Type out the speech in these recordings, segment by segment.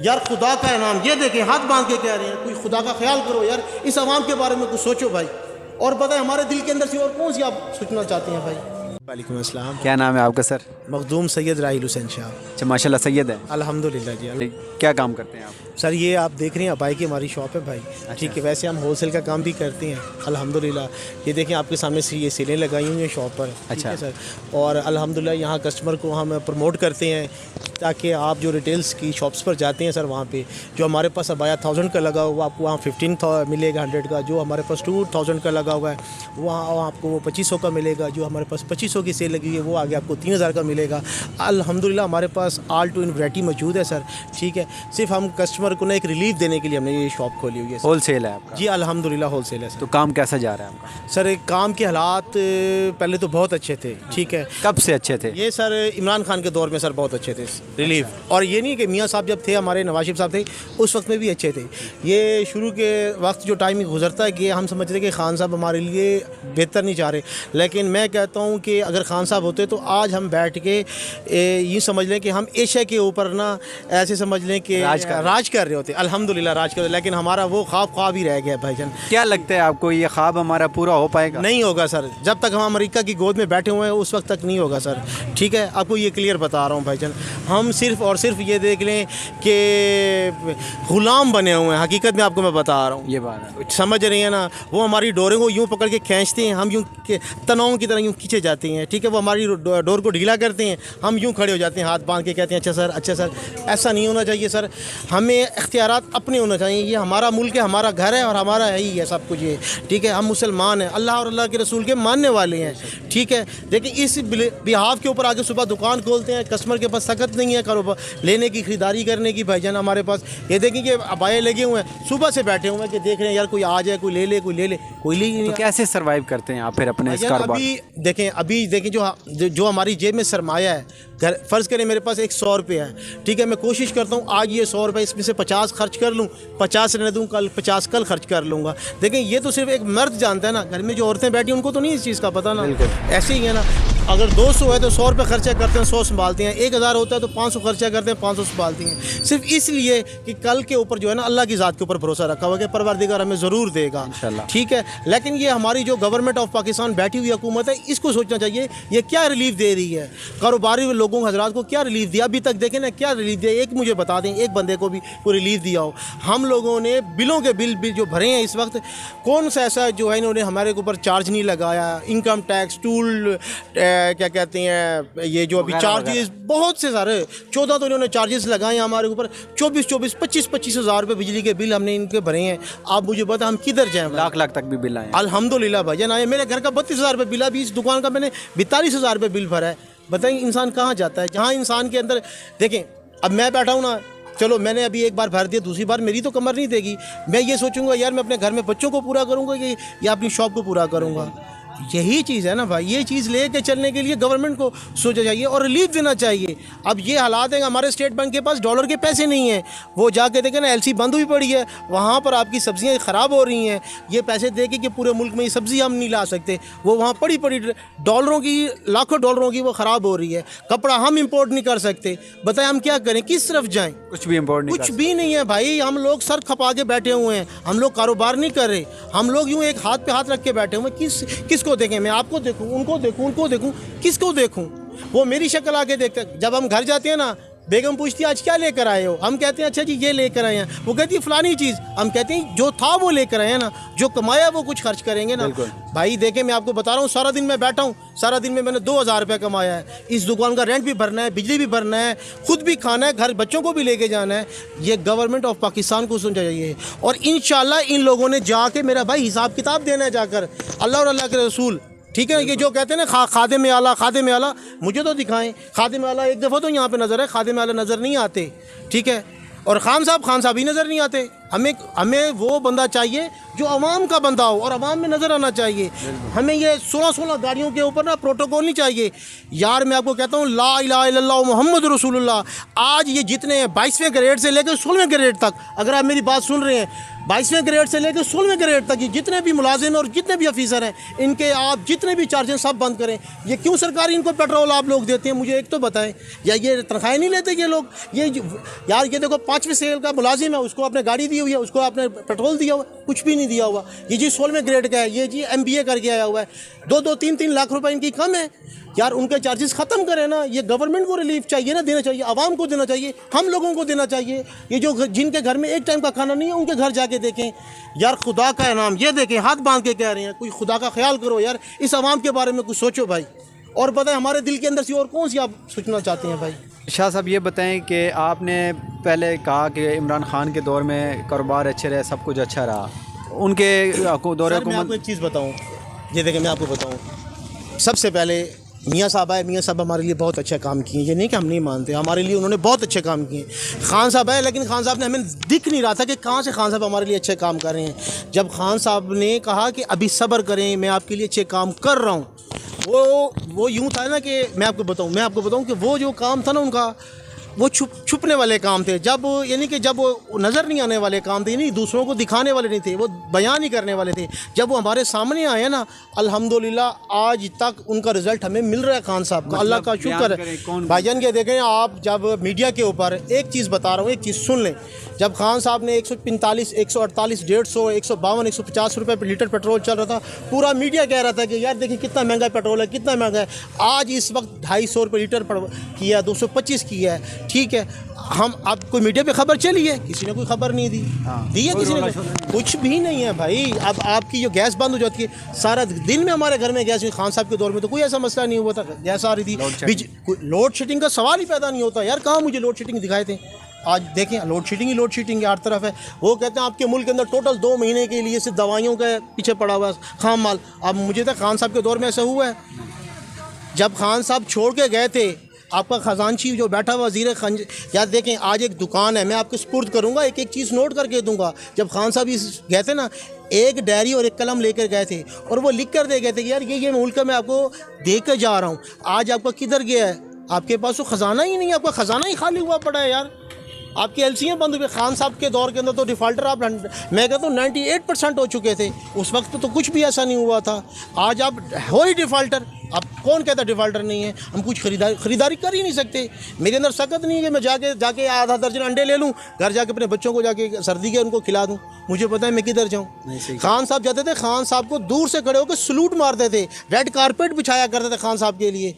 यार खुदा का इनाम ये देखें, हाथ बांध के कह रहे हैं, कोई खुदा का ख्याल करो यार, इस आवाम के बारे में कुछ सोचो भाई। और बताएं हमारे दिल के अंदर से और कौन सी आप सोचना चाहते हैं भाई। वालेकुम अस्सलाम। क्या नाम है आपका सर? मखदूम सैयद राहिल हुसैन शाह। अच्छा, माशाल्लाह सैयद है। अल्हम्दुलिल्लाह जी। क्या काम करते हैं आप? सर ये आप देख रहे हैं अबाई की हमारी शॉप है भाई। ठीक है, वैसे हम होलसेल का काम भी करते हैं अल्हम्दुलिल्लाह। ये देखें आपके सामने से ये सेलें लगाई हुई हैं शॉप पर। अच्छा है सर, और अल्हम्दुलिल्लाह यहाँ कस्टमर को हम प्रमोट करते हैं ताकि आप जो रिटेल्स की शॉप्स पर जाते हैं सर, वहाँ पे जो हमारे पास अबाया 1000 का लगा हुआ आपको वहाँ 15 मिलेगा 100 का, जो हमारे पास 2000 का लगा हुआ है वहाँ आपको वो 2500 का मिलेगा, जो हमारे पास 2500 की सेल लगी हुई है वो आगे आपको 3000 का मिलेगा। अल्हम्दुलिल्लाह हमारे पास ऑल टू इन वैरायटी मौजूद है सर। ठीक है, सिर्फ हम कस्टमर को ना एक रिलीफ देने के लिए हमने ये शॉप खोली हुई है। होलसेल है आपका? जी अल्हम्दुलिल्लाह होलसेल है सर। तो काम कैसा जा रहा है आपका? सर एक काम के हालात पहले तो बहुत अच्छे थे। ठीक है, कब से अच्छे थे? ये सर इमरान खान के दौर में सर बहुत अच्छे थे रिलीफ। और ये नहीं कि मियाँ साहब जब थे, हमारे नवाज शरीफ साहब थे, उस वक्त में भी अच्छे थे। ये शुरू के वक्त जो टाइम गुजरता है कि हम समझते थे कि खान साहब हमारे लिए बेहतर नहीं चाह रहे, लेकिन मैं कहता हूँ कि अगर खान साहब होते तो आज हम बैठ के ये समझ लें कि हम एशिया के ऊपर ना ऐसे समझ लें कि राज कर रहे होते। अल्हम्दुलिल्लाह राज कर रहे, लेकिन हमारा वो ख्वाब ही रह गया भाईजान। क्या लगता है आपको, ये ख्वाब हमारा पूरा हो पाएगा? नहीं होगा सर, जब तक हम अमेरिका की गोद में बैठे हुए हैं उस वक्त तक नहीं होगा सर। ठीक है, आपको ये क्लियर बता रहा हूँ भाईजान। हम सिर्फ और सिर्फ ये देख लें कि गुलाम बने हुए हैं, हकीकत में आपको मैं बता रहा हूँ। ये बात है, समझ रही है ना, वो हमारी डोरे को यूँ पकड़ के खींचते हैं, हम यूँ तनाव की तरह यूँ खींचे जाते हैं। ठीक है, वो हमारी डोर को ढीला करते हैं, हम यूँ खड़े हो जाते हैं हाथ बांध के, कहते हैं अच्छा सर। ऐसा नहीं होना चाहिए सर, हमें इख्तियारात अपने होना चाहिए। ये हमारा मुल्क है, हमारा घर है और हमारा ही है सब कुछ ये। ठीक है, हम मुसलमान हैं, अल्लाह और अल्लाह के रसूल के मानने वाले हैं। ठीक है, लेकिन इस बिहाफ के ऊपर आगे सुबह दुकान खोलते हैं, कस्टमर के पास सख्त नहीं है कारोबार लेने की, ख़रीदारी करने की भाईजान। हमारे पास ये देखें कि अबाए लगे हुए हैं, सुबह से बैठे हुए हैं कि देख रहे हैं यार कोई आ जाए, कोई ले ले, कोई ले ले, कोई ले नहीं। तो कैसे सर्वाइव करते हैं आप फिर अपने इस कारोबार? अभी देखें जो हमारी जेब में सरमाया है, घर फ़र्ज़ करें मेरे पास 100 रुपये है। ठीक है, मैं कोशिश करता हूँ आज ये 100 रुपये इसमें से 50 खर्च कर लूँ, 50 रहने दूँ, कल 50 कल खर्च कर लूँगा। देखें ये तो सिर्फ एक मर्द जानता है ना, घर में जो औरतें बैठी उनको तो नहीं इस चीज़ का पता ना। ऐसे ही है ना, अगर 200 है तो 100 रुपये खर्चा करते हैं, 100 संभालते हैं। 1000 होता है तो 500 खर्चा करते हैं, 500 संभालती हैं, सिर्फ इसलिए कि कल के ऊपर जो है ना अल्लाह की ज़ात के ऊपर भरोसा रखा हुआ है कि परवरदिगार हमें ज़रूर देगा इंशाल्लाह। ठीक है, लेकिन ये हमारी जो गवर्नमेंट ऑफ पाकिस्तान बैठी हुई हुकूमत है, इसको सोचना चाहिए ये क्या रिलीफ दे रही है, कारोबारी लोगों हजरात को क्या रिलीफ दिया अभी तक। देखें ना क्या रिलीफ दिया, एक मुझे बता दें, एक बंदे को भी कोई रिलीफ दिया हो। हम लोगों ने बिलों के बिल जो भरे हैं इस वक्त, कौन सा ऐसा जो है इन्होंने हमारे ऊपर चार्ज नहीं लगाया, इनकम टैक्स, टूल क्या कहते हैं, ये जो अभी चार्जेस बहुत से सारे 14 तो इन्होंने चार्जेस लगाए हैं हमारे ऊपर, 24 25 हज़ार रुपये बिजली के बिल हमने इनके भरे हैं। आप मुझे बता हम किधर जाएँ? लाख तक भी बिल आए अल्हम्दुलिल्लाह भाईजान आए। मेरे घर का 32,000 रुपये बिल, अभी इस दुकान का मैंने 42,000 रुपये बिल भरा है। बताइए इंसान कहाँ जाता है, जहाँ इंसान के अंदर देखें, अब मैं बैठा हूँ ना, चलो मैंने अभी एक बार भर दिया, दूसरी बार मेरी तो कमर नहीं देगी। मैं ये सोचूंगा यार मैं अपने घर में बच्चों को पूरा करूँगा कि या अपनी शॉप को पूरा करूँगा। यही चीज़ है ना भाई, ये चीज़ लेके चलने के लिए गवर्नमेंट को सोचा चाहिए और रिलीफ देना चाहिए। अब ये हालात है हमारे स्टेट बैंक के पास डॉलर के पैसे नहीं हैं, वो जाके देखें ना एलसी बंद हुई पड़ी है, वहाँ पर आपकी सब्जियाँ ख़राब हो रही हैं। ये पैसे दे के कि पूरे मुल्क में ये सब्ज़ी हम नहीं ला सकते, वो वहाँ पड़ी डॉलरों की, लाखों डॉलरों की वो ख़राब हो रही है। कपड़ा हम इम्पोर्ट नहीं कर सकते, बताएं हम क्या करें, किस तरफ जाएँ? कुछ भी इम्पोर्ट नहीं, कुछ भी नहीं है भाई। हम लोग सर खपा के बैठे हुए हैं, हम लोग कारोबार नहीं कर रहे, हम लोग यूँ एक हाथ पे हाथ रख के बैठे हुए हैं। किसको देखें? मैं आपको देखूं, उनको देखूं, किसको देखूं? वो मेरी शक्ल आके देखते। जब हम घर जाते हैं ना, बेगम पूछती है आज क्या लेकर आए हो, हम कहते हैं अच्छा जी ये लेकर आए हैं, वो कहती है फलानी चीज़, हम कहते हैं जो था वो लेकर आए हैं ना, जो कमाया वो कुछ खर्च करेंगे ना। भाई देखें मैं आपको बता रहा हूँ, सारा दिन मैं बैठा हूँ, सारा दिन में मैंने 2000 रुपये कमाया है। इस दुकान का रेंट भी भरना है, बिजली भी भरना है, खुद भी खाना है, घर बच्चों को भी लेके जाना है। ये गवर्नमेंट ऑफ पाकिस्तान को सोचना चाहिए और इंशाल्लाह इन लोगों ने जाके मेरा भाई हिसाब किताब देना है जाकर, अल्लाह और अल्लाह के रसूल। ठीक है, ये जो कहते हैं ना खादे में आला, मुझे तो दिखाएं खादे में आला। एक दफ़ा तो यहाँ पे नज़र है, खादे में आला नज़र नहीं आते। ठीक है, और खान साहब ही नज़र नहीं आते। हमें वो बंदा चाहिए जो अवाम का बंदा हो और अवाम में नज़र आना चाहिए। हमें ये 16 गाड़ियों के ऊपर ना प्रोटोकॉल नहीं चाहिए यार। मैं आपको कहता हूँ ला इलाहा इल्लल्लाह मुहम्मद रसूलुल्लाह। आज ये जितने 22वें ग्रेड से लेकर 16वें ग्रेड तक, अगर आप मेरी बात सुन रहे हैं, 22वें ग्रेड से लेकर 16वें ग्रेड तक ये जितने भी मुलाजिम और जितने भी ऑफिसर हैं, इनके आप जितने भी चार्जेस सब बंद करें। ये क्यों सरकारी इनको पेट्रोल आप लोग देते हैं, मुझे एक तो बताएं। या ये तनख्वाहें नहीं लेते ये लोग? ये यार ये देखो 5वें सेल का मुलाजिम है, उसको आपने गाड़ी दी हुई है, उसको आपने पेट्रोल दिया हुआ, कुछ भी नहीं दिया हुआ। ये जी 16वें ग्रेड का है, ये जी MBA करके आया हुआ है, 2-2, 3-3 लाख रुपए इनकी कम है यार। उनके चार्जेस ख़त्म करें ना। ये गवर्नमेंट को रिलीफ चाहिए ना, देना चाहिए, आवाम को देना चाहिए, हम लोगों को देना चाहिए। ये जो जिनके घर में एक टाइम का खाना नहीं है, उनके घर जाके देखें यार, खुदा का इनाम ये देखें, हाथ बांध के कह रहे हैं, कोई खुदा का ख्याल करो यार, इस आवाम के बारे में कुछ सोचो भाई। और बताएं हमारे दिल के अंदर से और कौन सी आप सोचना चाहते हैं भाई? शाह साहब ये बताएं कि आपने पहले कहा कि इमरान खान के दौर में कारोबार अच्छे रहे, सब कुछ अच्छा रहा, उनके दौरे मैं आपको एक चीज़ बताऊँ, ये देखें मैं आपको बताऊँ, सबसे पहले मियाँ साहब आए, मियाँ साहब हमारे लिए बहुत अच्छा काम किए, ये नहीं कि हम नहीं मानते, हमारे लिए उन्होंने बहुत अच्छे काम किए। खान साहब आए, लेकिन खान साहब ने हमें दिख नहीं रहा था कि कहाँ से खान साहब हमारे लिए अच्छे काम कर रहे हैं। जब खान साहब ने कहा कि अभी सब्र करें, मैं आपके लिए अच्छे काम कर रहा हूँ, वो यूँ था ना कि मैं आपको बताऊँ कि वो जो काम था ना उनका, वो छुपने वाले काम थे। जब यानी कि जब वो नज़र नहीं आने वाले काम थे, यानी दूसरों को दिखाने वाले नहीं थे, वो बयान नहीं करने वाले थे। जब वो हमारे सामने आए ना, अल्हम्दुलिल्लाह आज तक उनका रिज़ल्ट हमें मिल रहा है खान साहब का, अल्लाह का शुक्र है। भाईजान ये देखें आप, जब मीडिया के ऊपर एक चीज़ बता रहा हूँ, एक चीज़ सुन लें। जब खान साहब ने 145, 148, 150, 152, 150 रुपये पर लीटर पेट्रोल चल रहा था, पूरा मीडिया कह रहा था कि यार देखिए कितना महंगा पेट्रोल है, कितना महंगा है। आज इस वक्त 250 रुपये लीटर किया, 225 किया है, ठीक है। हम अब कोई मीडिया पे खबर चली है, किसी ने कोई खबर नहीं दी, दी है किसी ने? कुछ भी नहीं है भाई। अब आपकी जो गैस बंद हो जाती है, सारा दिन में हमारे घर में गैस, खान साहब के दौर में तो कोई ऐसा मसला नहीं हुआ था, गैस आ रही थी, लोड शेडिंग का सवाल ही पैदा नहीं होता यार। कहाँ मुझे लोड शेडिंग दिखाए थे? आज देखें लोड शेडिंग हर तरफ है। वो कहते हैं आपके मुल्क के अंदर टोटल 2 महीने के लिए सिर्फ दवाइयों के पीछे पड़ा हुआ है, खाम माल। अब मुझे तो खान साहब के दौर में ऐसा हुआ है, जब खान साहब छोड़ के गए थे, आपका ख़जानची जो बैठा हुआ वज़ीर खंज, यार देखें आज एक दुकान है, मैं आपको स्पुर्द करूँगा, एक एक चीज़ नोट करके दूँगा। जब खान साहब गए थे ना, एक डायरी और एक कलम लेकर गए थे और वो लिख कर दे गए थे कि यार ये मुल्क मैं आपको दे कर जा रहा हूँ। आज आपका किधर गया है? आपके पास तो ख़जाना ही नहीं है, आपका ख़जाना ही खाली हुआ पड़ा है यार। आपकी एलसीएं बंद हुई। खान साहब के दौर के अंदर तो डिफ़ाल्टर आप मैं कहता हूँ 98% हो चुके थे। उस वक्त तो कुछ भी ऐसा नहीं हुआ था। आज आप हो ही डिफ़ाल्टर। अब कौन कहता डिफ़ाल्टर नहीं है? हम कुछ ख़रीदारी कर ही नहीं सकते। मेरे अंदर सकत नहीं है कि मैं जाके आधा दर्जन अंडे ले लूँ, घर जाके अपने बच्चों को जाके सर्दी के उनको खिला दूँ। मुझे पता है मैं किधर जाऊँ। खान साहब जाते थे, खान साहब को दूर से खड़े होकर सलूट मारते थे, रेड कारपेट बिछाया करते थे खान साहब के लिए।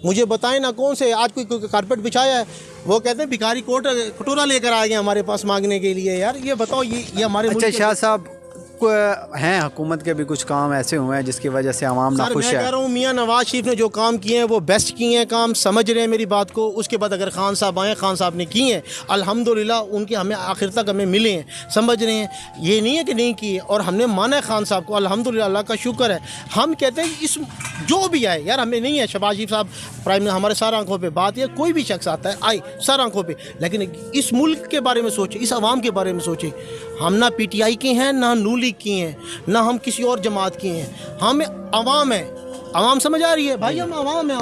मुझे बताएं ना कौन से आज कोई कारपेट बिछाया है? वो कहते हैं भिखारी कटोरा लेकर आ गए हमारे पास मांगने के लिए। यार ये बताओ, ये हमारे अच्छा शाह साहब हैं, हुकूमत के भी कुछ काम ऐसे हुए हैं जिसकी वजह से आवाम नाखुश है। मैं कह रहा हूँ मियाँ नवाज शरीफ ने जो काम किए हैं वो बेस्ट किए हैं काम, समझ रहे हैं मेरी बात को। उसके बाद अगर खान साहब आए, खान साहब ने किए हैं अल्हम्दुलिल्लाह, उनके हमें आखिर तक हमें मिले हैं, समझ रहे हैं। ये नहीं है कि नहीं किए, और हमने माना है खान साहब को, अल्हम्दुलिल्लाह, अल्लाह का शुक्र है। हम कहते हैं इस जो भी आए यार, हमें नहीं है शहबाज शरीफ साहब प्राइम मिनिस्टर हमारे सर आंखों पे बात है, कोई भी शख्स आता है आए सर आंखों पे, लेकिन इस मुल्क के बारे में सोचे, इस आवाम के बारे में सोचे। हम ना PTI के हैं, ना नून लीग की हैं, ना हम किसी और जमात की हैं। हम आवाम है, आवाम समझ आ रही है भाई, हम आवाम है,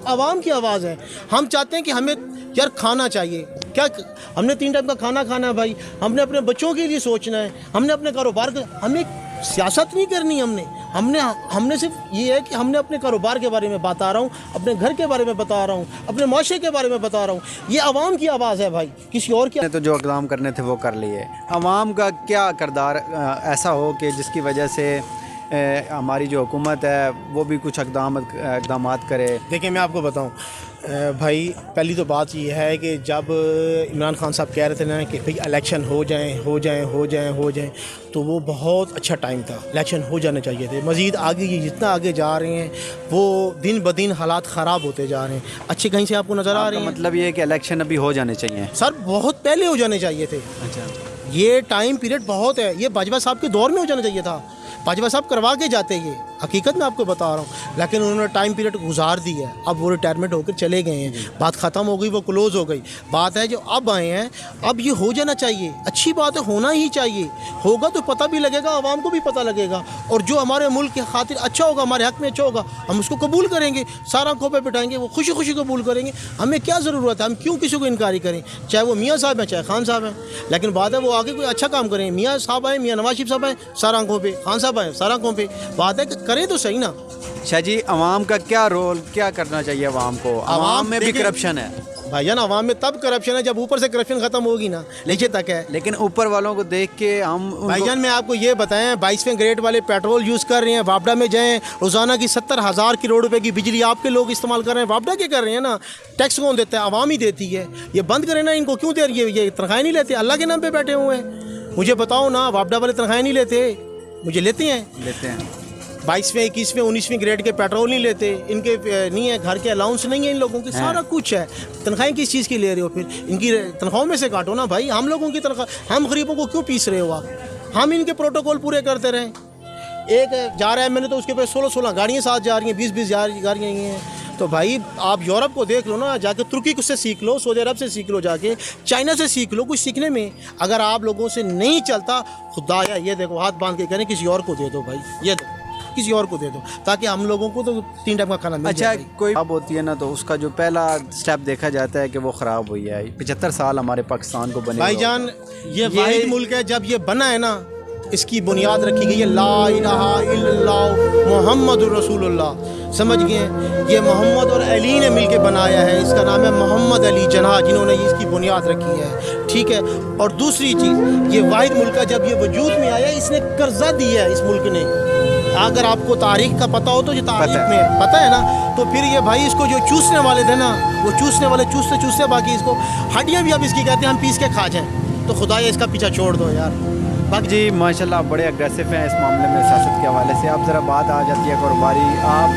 आवाम की आवाज़ है। हम चाहते हैं कि हमें यार खाना चाहिए, क्या हमने 3 टाइम का खाना खाना है भाई, हमने अपने बच्चों के लिए सोचना है, हमने अपने कारोबार का, हमें सियासत नहीं करनी। हमने सिर्फ ये है कि हमने अपने कारोबार के बारे में बता रहा हूँ, अपने घर के बारे में बता रहा हूँ, अपने माशरे के बारे में बता रहा हूँ। ये आवाम की आवाज़ है भाई, किसी और की। तो जो इक़दाम करने थे वो कर लिए। आवाम का क्या किरदार ऐसा हो कि जिसकी वजह से हमारी जो हुकूमत है वो भी कुछ इक़दाम करे? देखिए मैं आपको बताऊँ भाई, पहली तो बात ये है कि जब इमरान खान साहब कह रहे थे ना कि भाई इलेक्शन हो जाएं, तो वो बहुत अच्छा टाइम था, इलेक्शन हो जाने चाहिए थे। मज़ीद आगे ये जितना आगे जा रहे हैं वो दिन ब दिन हालात ख़राब होते जा रहे हैं। अच्छे कहीं से आपको नज़र आ रहे हैं? मतलब ये है कि इलेक्शन अभी हो जाने चाहिए सर, बहुत पहले हो जाने चाहिए थे। अच्छा, ये टाइम पीरियड बहुत है, ये बाजवा साहब के दौर में हो जाना चाहिए था। बाजवा साहब करवा के जाते ये हकीकत में आपको बता रहा हूँ। लेकिन उन्होंने टाइम पीरियड गुजार दी है, अब वो रिटायरमेंट होकर चले गए हैं, बात ख़त्म हो गई, वो क्लोज़ हो गई। बात है जो अब आए हैं, अब ये हो जाना चाहिए, अच्छी बात है, होना ही चाहिए। होगा तो पता भी लगेगा, आवाम को भी पता लगेगा, और जो हमारे मुल्क के खातिर अच्छा होगा, हमारे हक़ में अच्छा होगा, हम उसको कबूल करेंगे, सारा आंखों पे बिठाएंगे, वो खुशी खुशी कबूल करेंगे। हमें क्या ज़रूरत है, हम क्यों किसी को इनकारी करें, चाहे वो मियाँ साहब हैं चाहे खान साहब हैं। लेकिन बात है वो आगे कोई अच्छा काम करें, मियाँ साहब आए, मियाँ नवाज शरीफ साहब आए सारा आंखों पे, खान साहब आए सारा आंखों पे। बात है कि करें तो सही ना। शाह जी, अवाम का क्या रोल, क्या करना चाहिए अवाम को? अवाम में भी करप्शन है भाईजान, आवाम में तब करप्शन है जब ऊपर से करप्शन खत्म होगी ना, नीचे तक है। लेकिन ऊपर वालों को देख के हम भाईजान मैं आपको ये बताएं, 22वें ग्रेड वाले पेट्रोल यूज़ कर रहे हैं, वापडा में जाएं, रोज़ाना की 70,000 करोड़ रुपए की बिजली आपके लोग इस्तेमाल कर रहे हैं, वापडा के कर रहे हैं ना। टैक्स कौन देता है? आवाम ही देती है। ये बंद करें ना, इनको क्यों दे रही है? ये तनख्वाहें नहीं लेते, अल्लाह के नाम पे बैठे हुए हैं। मुझे बताओ ना, वापडा वाले तनख्वाहें नहीं लेते? मुझे लेते हैं। 22वें 21वें 19वीं ग्रेड के पेट्रोल नहीं लेते, इनके नहीं है, घर के अलाउंस नहीं है इन लोगों की, सारा कुछ है। तनख्वाहें किस चीज़ की ले रहे हो? फिर इनकी तनख्वाहों में से काटो ना भाई, हम लोगों की तनख्वाह, हम गरीबों को क्यों पीस रहे हो आप? हम इनके प्रोटोकॉल पूरे करते रहें। एक जा रहा है, मैंने तो उसके पे 16 गाड़ियाँ साथ जा रही हैं, 20 गाड़ियाँ हैं। तो भाई आप यूरोप को देख लो ना, जाके तुर्की से सीख लो, सऊदी अरब से सीख लो, जाके चाइना से सीख लो। कुछ सीखने में अगर आप लोगों से नहीं चलता, खुदाया ये देखो हाथ बांध के करें किसी और को दे दो भाई, ये देखो किसी और को दे दो, ताकि हम लोगों को तो 3 टाइम का खाना मिल जाए। अच्छा, कोई खराब होती है ना, तो उसका जो पहला स्टेप देखा जाता है कि वो ख़राब हुई है। 75 साल हमारे पाकिस्तान को बने भाईजान, ये वाहिद मुल्क है, जब ये बना है ना, इसकी बुनियाद रखी गई है ला इलाहा इल्लल्लाह मुहम्मदुर रसूलुल्लाह। समझ गए? ये मोहम्मद और अली ने मिलके बनाया है, इसका नाम है मोहम्मद अली जनाह, जिन्होंने इसकी बुनियाद रखी है। ठीक है। और दूसरी चीज़, ये वाहिद मुल्क है, जब ये वजूद में आया, इसने कर्जा दिया है इस मुल्क ने। अगर आपको तारीख का पता हो तो, ये तारीख में पता है ना, तो फिर ये भाई इसको जो चूसने वाले थे ना, वो चूसने वाले चूसते चूसते बाकी इसको हड्डियाँ भी अब इसकी कहते हैं हम पीस के खा जाएँ। तो खुदा ये इसका पीछा छोड़ दो यार। बाकी जी माशाल्लाह बड़े अग्रेसिव हैं इस मामले में सियासत के हवाले से। अब ज़रा बात आ जाती है कारोबारी, आप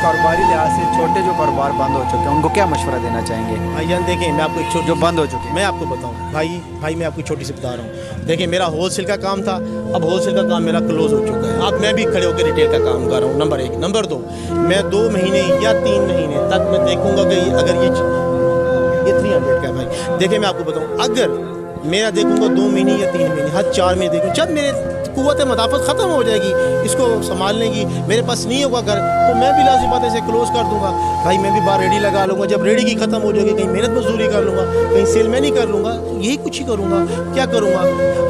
कारोबारी लिहाज से छोटे जो कारोबार बंद हो चुके हैं उनको क्या मशवरा देना चाहेंगे? भाईजान देखें, मैं आपको एक छोटी जो बंद हो चुके हैं, मैं आपको बताऊं भाई मैं आपको छोटी सी बता रहा हूँ। देखिए, मेरा होलसेल का काम था, अब होलसेल का काम मेरा क्लोज हो चुका है। अब मैं भी खड़े होकर रिटेल का काम कर रहा हूँ, नंबर 1। नंबर 2, मैं 2 महीने या 3 महीने तक मैं देखूँगा कि अगर ये 300 का है भाई। देखिए मैं आपको बताऊँ, अगर मेरा देखूंगा 2 महीने या 3 महीने, हद 4 महीने देखूँ, जब मेरे कुव्वत मदाफ़त ख़त्म हो जाएगी इसको संभालने की, मेरे पास नहीं होगा घर, तो मैं भी लाज़िम बात ऐसे क्लोज़ कर दूंगा भाई। मैं भी बाहर रेडी लगा लूँगा, जब रेडी की ख़त्म हो जाएगी कहीं मेहनत मजदूरी कर लूँगा, कहीं सेलमैनी कर लूँगा, यही कुछ ही करूँगा। क्या करूँगा?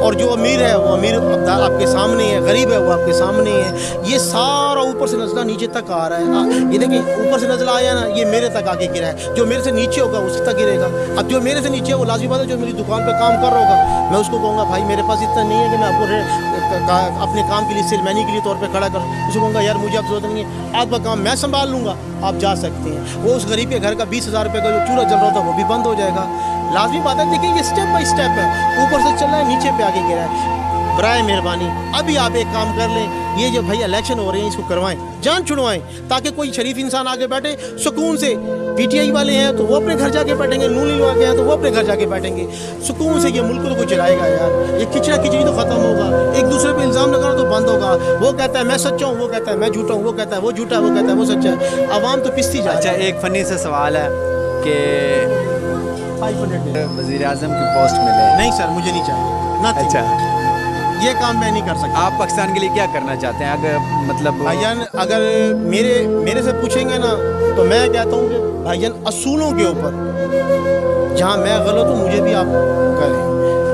और जो अमीर है वो अमीर आपके सामने है, गरीब है वो आपके सामने है। ये सारा ऊपर से नज़ला नीचे तक आ रहा है। ये देखिए, ऊपर से नज़ला आया ना, ये मेरे तक आके गिरा है। जो मेरे से नीचे होगा उसी तक गिरेगा। अब जो मेरे से नीचे है वो लाज़िम बात है, जो मेरी दुकान पर काम कर रहा होगा, मैं उसको कहूँगा भाई मेरे पास इतना नहीं है कि मैं आपको अपने काम के लिए सेलमैनी के लिए तौर पे खड़ा कर, उसको कहूँगा यार मुझे अब जरूरत नहीं है, आपका काम मैं संभाल लूँगा, आप जा सकते हैं। वो उस गरीब के घर का 20,000 रुपये का जो चूल्हा जल रहा था वो भी बंद हो जाएगा। लाजमी बात है। देखिए, ये स्टेप बाय स्टेप है, ऊपर से चल रहा है, नीचे पे आगे गिरा है। बराए मेहरबानी अभी आप एक काम कर लें, ये जो भाई इलेक्शन हो रहे हैं इसको करवाएं, जान छुड़वाएं, ताकि कोई शरीफ इंसान आगे बैठे सुकून से। पीटीआई वाले हैं तो वो अपने घर जाके बैठेंगे, नून लीग वाले हैं तो वो अपने घर जाके बैठेंगे सुकून से। ये मुल्क को तो कोई चलाएगा यार, ये खिचड़ा खिचड़ी तो ख़त्म होगा, एक दूसरे पे इल्ज़ाम लगाना तो बंद होगा। वो कहता है मैं सच्चा हूँ, वो कहता है मैं झूठा हूँ, वो कहता है वो झूठा है, वो कहता है वो सच्चा है। आवाम तो पिसती जा। अच्छा, एक फ़नी सा सवाल है कि 500 वज़ीर आज़म की पोस्ट मिले? नहीं सर, मुझे नहीं चाहिए। अच्छा, ये काम मैं नहीं कर सकता। आप पाकिस्तान के लिए क्या करना चाहते हैं? अगर मतलब भाईजान अगर मेरे से पूछेंगे ना, तो मैं कहता हूँ कि भाईजान असूलों के ऊपर, जहाँ मैं गलत हूँ मुझे भी आप करें,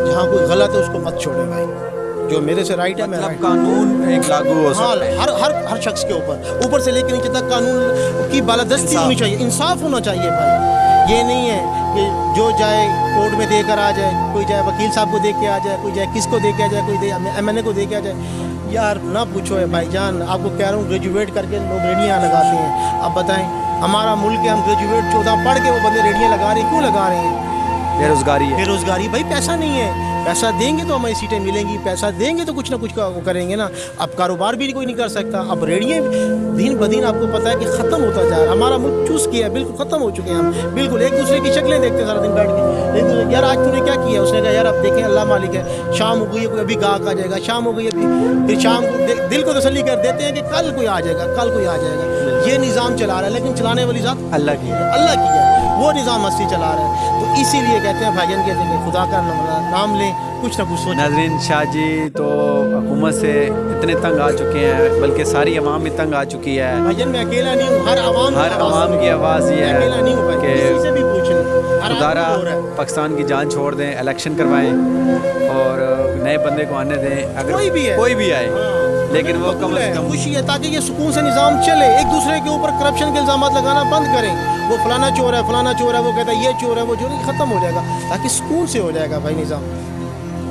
जहाँ कोई गलत है उसको मत छोड़ें भाई। जो मेरे से राइट है, मैं मतलब कानून एक लागू हो सकता है। हर शख्स के ऊपर से लेकर नीचे तक कानून की बालादस्ती होनी चाहिए, इंसाफ होना चाहिए भाई। ये नहीं है कि जो जाए कोर्ट में देकर आ जाए, कोई जाए वकील साहब को दे के आ जाए, कोई जाए किसको दे के आ जाए, कोई एमएनए को दे के आ जाए। यार ना पूछो है भाईजान, आपको कह रहा हूँ ग्रेजुएट करके लोग रेडियाँ लगाते हैं। अब बताएं, हमारा मुल्क है, हम ग्रेजुएट 14 पढ़ के वो बंदे रेडियाँ लगा रहे हैं, क्यों लगा रहे हैं? बेरोजगारी है। बेरोजगारी भाई, पैसा नहीं है। पैसा देंगे तो हमें सीटें मिलेंगी, पैसा देंगे तो कुछ ना कुछ का वो करेंगे ना। अब कारोबार भी कोई नहीं कर सकता। अब रेडियो दिन ब दिन आपको पता है कि ख़त्म होता जा रहा है। हमारा मुल्क चूस किया है, बिल्कुल ख़त्म हो चुके हैं हम। बिल्कुल एक दूसरे की शक्लें देखते हैं सारा दिन बैठ के, एक दूसरे यार आज तूने क्या किया, उसने कहा यार अब देखें अल्लाह मालिक है, शाम हो गई है कोई अभी गाहक आ जाएगा, शाम हो गई अभी, फिर शाम को दिल को तसल्ली कर देते हैं कि कल कोई आ जाएगा, कल कोई आ जाएगा। ये निज़ाम चला रहा है, लेकिन चलाने वाली ज़ात अल्लाह की है। अल्लाह की है, वो निज़ाम मस्ती चला रहा है। तो इसीलिए कहते हैं भाईजान कहते हैं खुदा का नाम लें, कुछ ना कुछ सोचें। नाज़रीन, शाह जी तो हुकूमत से इतने तंग आ चुके हैं, बल्कि सारी अवाम भी तंग आ चुकी है। भाईजान मैं अकेला नहीं हूँ, हर आवाम की आवाज़ ये है अकेला नहीं हूँ भाई, कि किसी से भी पूछ लें, हर खुदारा आदमी रो रहा है। पाकिस्तान की जान छोड़ दें, इलेक्शन करवाएं और नए बंदे को आने दें। अगर कोई भी है, कोई भी आए, हाँ, लेकिन वो कम है, से कम खुशी है ताकि ये सुकून से निज़ाम चले। एक दूसरे के ऊपर करप्शन के इल्ज़ाम लगाना बंद करें। वो फलाना चोर है, फलाना चोर है, वो कहता है ये चोर है, वो चोर है, ख़त्म हो जाएगा ताकि सुकून से हो जाएगा भाई निज़ाम।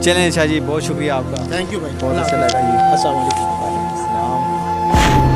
चलें शाह जी, बहुत शुक्रिया आपका, थैंक यू भाई, बहुत अच्छा लगा जी। अस्सलाम वालेकुम। वालेकुम अस्सलाम।